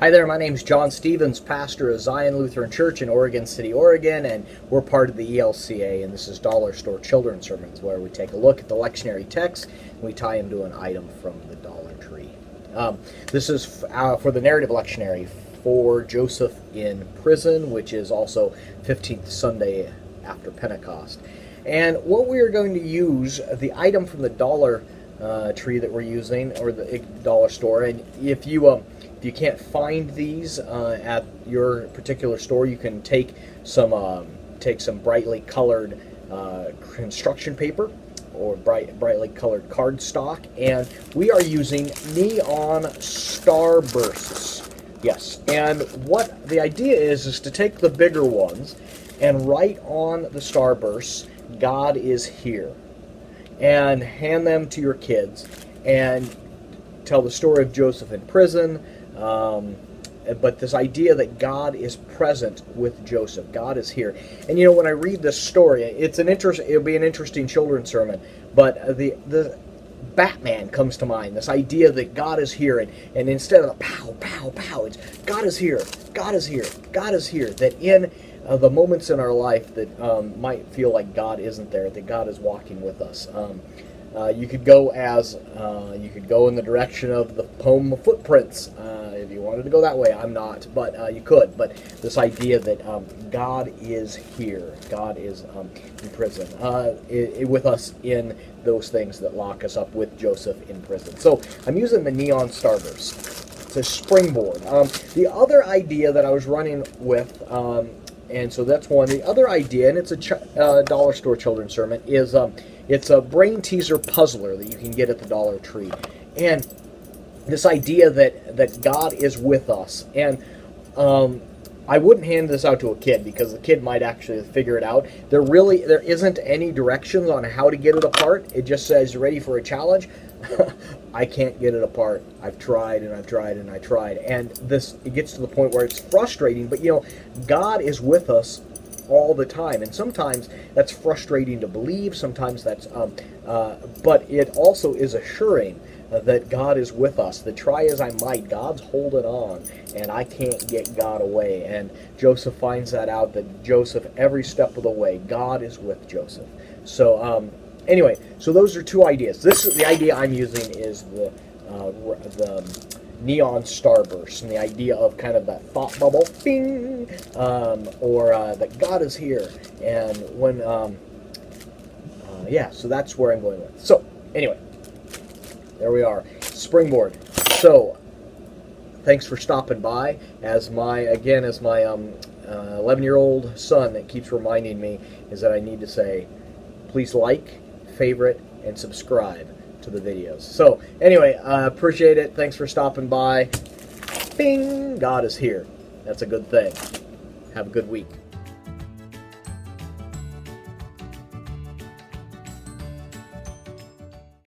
Hi there, my name's John Stevens, pastor of Zion Lutheran Church in Oregon City, Oregon, and we're part of the ELCA, and this is Dollar Store Children's Sermons, where we take a look at the lectionary text and we tie them to an item from the Dollar Tree. This is for the narrative lectionary for Joseph in prison, which is also 15th Sunday after Pentecost. And what we are going to use, the item from the Dollar Tree that we're using, or the dollar store, and if you can't find these at your particular store, you can take some brightly colored construction paper or brightly colored cardstock, and we are using neon starbursts. Yes, and what the idea is to take the bigger ones and write on the starbursts, "God is here," and hand them to your kids and tell the story of Joseph in prison. But this idea that God is present with Joseph, God is here. And you know, when I read this story, it'll be an interesting children's sermon. But the Batman comes to mind. This idea that God is here, and instead of the pow, pow, pow, it's God is here, God is here, God is here. That in the moments in our life that might feel like God isn't there, that God is walking with us. You could go in the direction of the poem Footprints, if you wanted to go that way. I'm not, but you could. But this idea that God is here, God is in prison, with us in those things that lock us up, with Joseph in prison. So I'm using the neon starburst. It's a springboard. The other idea that I was running with, and so that's one. The other idea, and it's a dollar store children's sermon, is it's a brain teaser puzzler that you can get at the Dollar Tree. And this idea that God is with us. And I wouldn't hand this out to a kid because the kid might actually figure it out. There isn't any directions on how to get it apart. It just says, "You ready for a challenge?" I can't get it apart. I've tried and I've tried and I tried. And it gets to the point where it's frustrating. But you know, God is with us all the time, and sometimes that's frustrating to believe. Sometimes that's, but it also is assuring that God is with us. That try as I might, God's holding on, and I can't get God away. And Joseph finds that out. That Joseph, every step of the way, God is with Joseph. So anyway, so those are two ideas. The idea I'm using is the neon starburst, and the idea of kind of that thought bubble, bing, or that God is here, and when, yeah, so that's where I'm going with. So anyway, there we are, springboard. So thanks for stopping by. As my 11-year-old son that keeps reminding me is that I need to say, please like, favorite, and subscribe to the videos. So anyway, I appreciate it. Thanks for stopping by. Bing! God is here. That's a good thing. Have a good week.